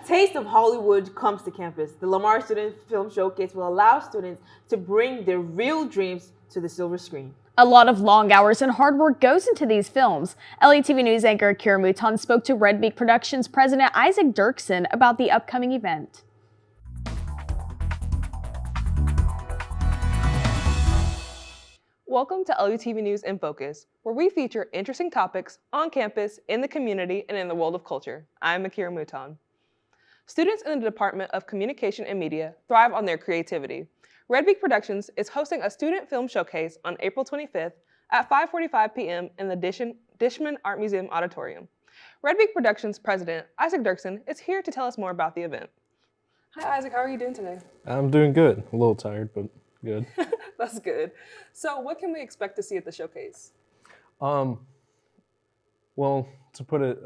taste of Hollywood comes to campus. The Lamar Student Film Showcase will allow students to bring their real dreams to the silver screen. A lot of long hours and hard work goes into these films. LUTV News anchor Akira Mouton spoke to Red Beak Productions president Isaac Duerksen about the upcoming event. Welcome to LUTV News InFocus, where we feature interesting topics on campus, in the community, and in the world of culture. I'm Akira Mouton. Students in the Department of Communication and Media thrive on their creativity. Red Beak Productions is hosting a student film showcase on April 25th at 5:45 p.m. in the Dishman Art Museum Auditorium. Red Beak Productions president Isaac Duerksen is here to tell us more about the event. Hi Isaac, how are you doing today? I'm doing good. A little tired, but good. That's good. So what can we expect to see at the showcase? Well, to put it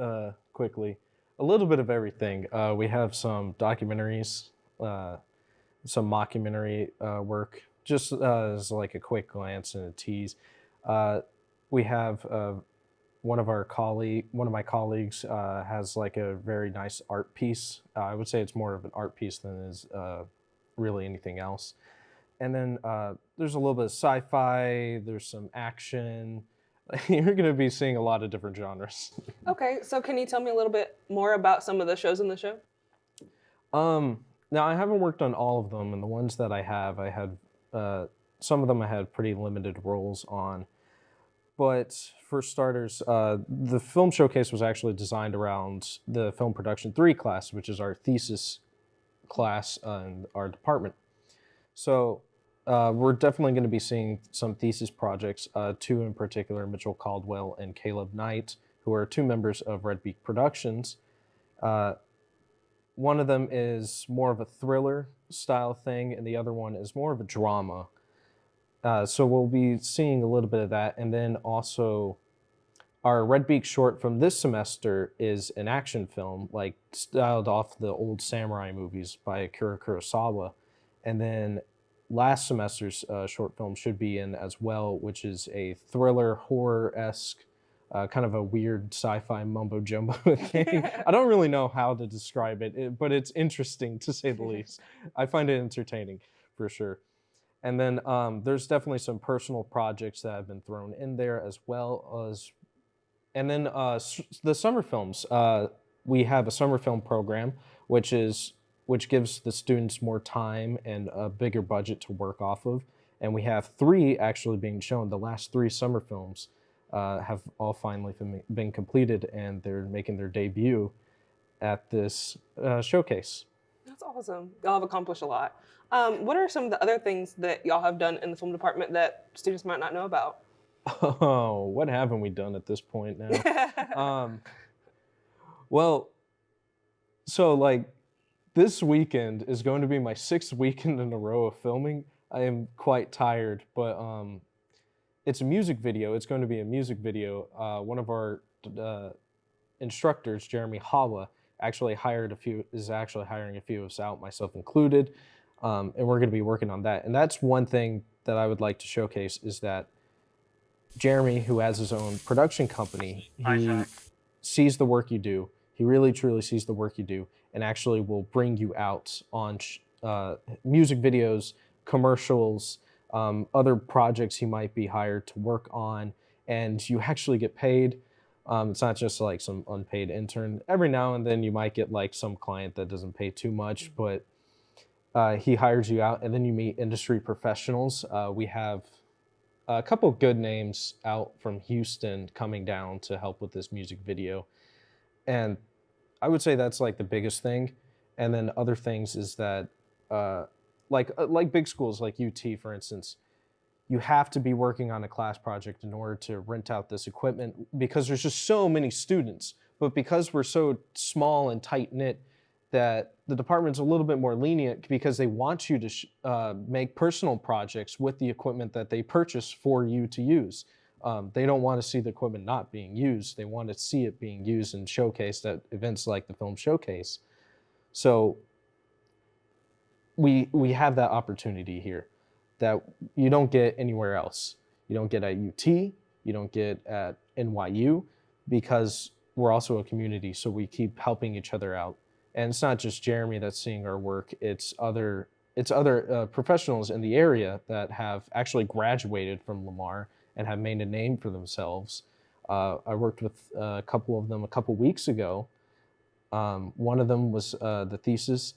quickly, a little bit of everything. We have some documentaries, some mockumentary work, just as like a quick glance and a tease. We have one of my colleagues has like a very nice art piece. I would say it's more of an art piece than is really anything else. And then there's a little bit of sci-fi, there's some action. You're going to be seeing a lot of different genres. Okay, so can you tell me a little bit more about some of the shows in the show? Now, I haven't worked on all of them, and the ones that I have, I had some of them I had pretty limited roles on. But for starters, the film showcase was actually designed around the Film Production 3 class, which is our thesis class in our department. So we're definitely going to be seeing some thesis projects, two in particular, Mitchell Caldwell and Caleb Knight, who are two members of Red Beak Productions. One of them is more of a thriller style thing, and the other one is more of a drama. So we'll be seeing a little bit of that. And then also our Red Beak short from this semester is an action film, like styled off the old samurai movies by Akira Kurosawa. And then last semester's short film should be in as well, which is a thriller, horror-esque, kind of a weird sci-fi mumbo-jumbo thing. I don't really know how to describe it, but it's interesting to say the least. I find it entertaining, for sure. And then there's definitely some personal projects that have been thrown in there as well as... And then the summer films. We have a summer film program, which gives the students more time and a bigger budget to work off of. And we have 3 actually being shown. The last 3 summer films have all finally been completed, and they're making their debut at this showcase. That's awesome. Y'all have accomplished a lot. What are some of the other things that y'all have done in the film department that students might not know about? Oh, what haven't we done at this point now? Well, so like, this weekend is going to be my 6th weekend in a row of filming. I am quite tired, but it's a music video. It's going to be a music video. One of our instructors, Jeremy Hawa, is actually hiring a few of us out, myself included, and we're going to be working on that. And that's one thing that I would like to showcase is that Jeremy, who has his own production company, he sees the work you do. He really, truly sees the work you do, and actually will bring you out on music videos, commercials, other projects he might be hired to work on, and you actually get paid. It's not just like some unpaid intern. Every now and then you might get like some client that doesn't pay too much, but he hires you out, and then you meet industry professionals. We have a couple good names out from Houston coming down to help with this music video. And I would say that's like the biggest thing. And then other things is that like big schools like UT, for instance, you have to be working on a class project in order to rent out this equipment because there's just so many students. But because we're so small and tight-knit, that the department's a little bit more lenient because they want you to make personal projects with the equipment that they purchase for you to use. They don't want to see the equipment not being used. They want to see it being used and showcased at events like the film showcase. So we have that opportunity here that you don't get anywhere else. You don't get at UT, you don't get at NYU, because we're also a community, so we keep helping each other out And it's not just Jeremy that's seeing our work, it's other professionals in the area that have actually graduated from Lamar and have made a name for themselves. I worked with a couple of them a couple weeks ago. One of them was the thesis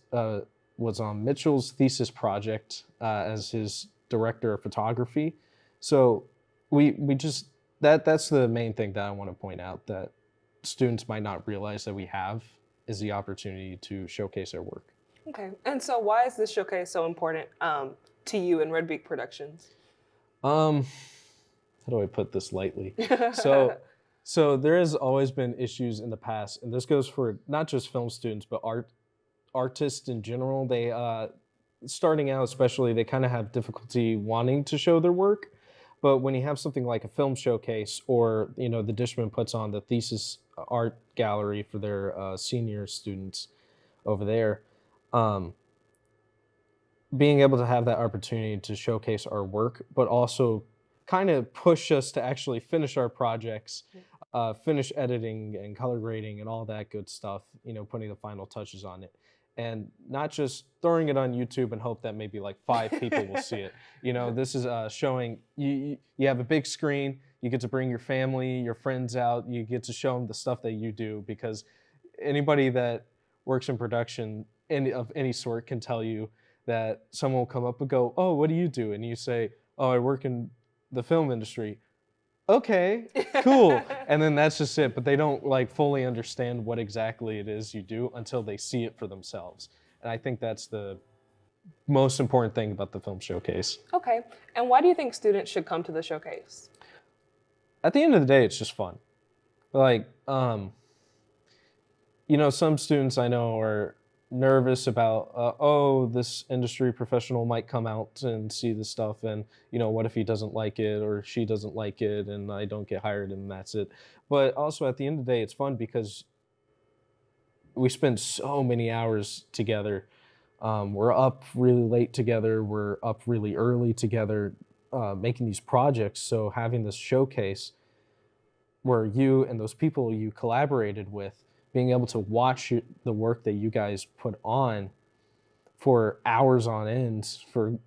was on Mitchell's thesis project as his director of photography. So we just that's the main thing that I want to point out that students might not realize that we have is the opportunity to showcase our work. Okay, and so why is this showcase so important to you and Red Beak Productions? How do I put this lightly? So there has always been issues in the past, and this goes for not just film students, but artists in general. They, starting out especially, they kind of have difficulty wanting to show their work. But when you have something like a film showcase, or the Dishman puts on the thesis art gallery for their senior students over there, being able to have that opportunity to showcase our work, but also kind of push us to actually finish our projects, finish editing and color grading and all that good stuff, putting the final touches on it. And not just throwing it on YouTube and hope that maybe like 5 people will see it. This is showing you have a big screen, you get to bring your family, your friends out, you get to show them the stuff that you do, because anybody that works in production of any sort can tell you that someone will come up and go, "Oh, what do you do?" And you say, "Oh, I work in the film industry." Okay, cool. And then that's just it. But they don't fully understand what exactly it is you do until they see it for themselves. And I think that's the most important thing about the film showcase. Okay, and why do you think students should come to the showcase? At the end of the day, it's just fun. Some students I know are nervous about, this industry professional might come out and see this stuff, and what if he doesn't like it or she doesn't like it and I don't get hired and that's it. But also at the end of the day, it's fun because we spend so many hours together. We're up really late together, we're up really early together, making these projects. So having this showcase where you and those people you collaborated with, being able to watch the work that you guys put on for hours on end for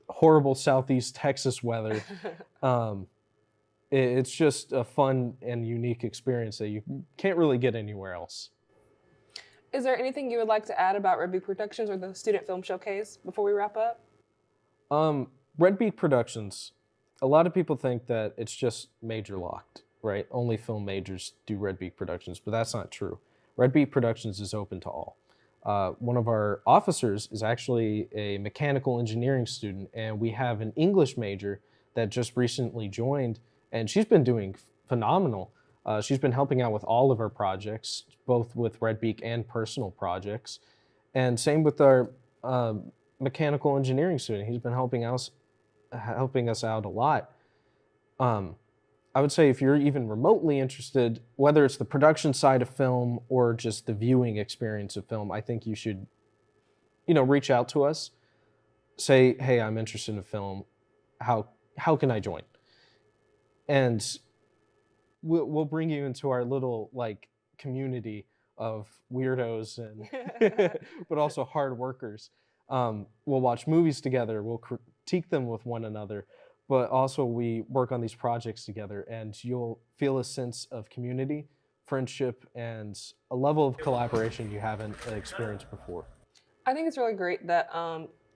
horrible Southeast Texas weather, it's just a fun and unique experience that you can't really get anywhere else. Is there anything you would like to add about Red Beak Productions or the Student Film Showcase before we wrap up? Red Beak Productions, a lot of people think that it's just major locked. Right? Only film majors do Red Beak Productions, but that's not true. Red Beak Productions is open to all. One of our officers is actually a mechanical engineering student, and we have an English major that just recently joined, and she's been doing phenomenal. She's been helping out with all of our projects, both with Red Beak and personal projects. And same with our mechanical engineering student. He's been helping us out a lot. I would say if you're even remotely interested, whether it's the production side of film or just the viewing experience of film, I think you should, reach out to us. Say, "Hey, I'm interested in film. How can I join?" And we'll bring you into our little community of weirdos and but also hard workers. We'll watch movies together. We'll critique them with one another. But also we work on these projects together, and you'll feel a sense of community, friendship, and a level of collaboration you haven't experienced before. I think it's really great that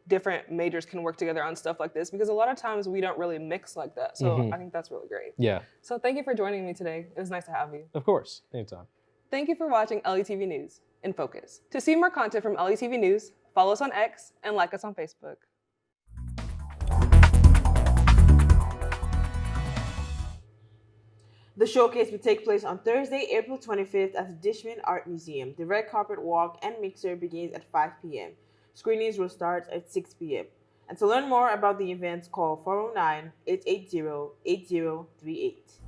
different majors can work together on stuff like this, because a lot of times we don't really mix like that. So I think that's really great. Yeah. So thank you for joining me today. It was nice to have you. Of course. Anytime. Thank you for watching LUTV News in Focus. To see more content from LUTV News, follow us on X and like us on Facebook. The showcase will take place on Thursday, April 25th at the Dishman Art Museum. The red carpet walk and mixer begins at 5 p.m. Screenings will start at 6 p.m. And to learn more about the events, call 409-880-8038.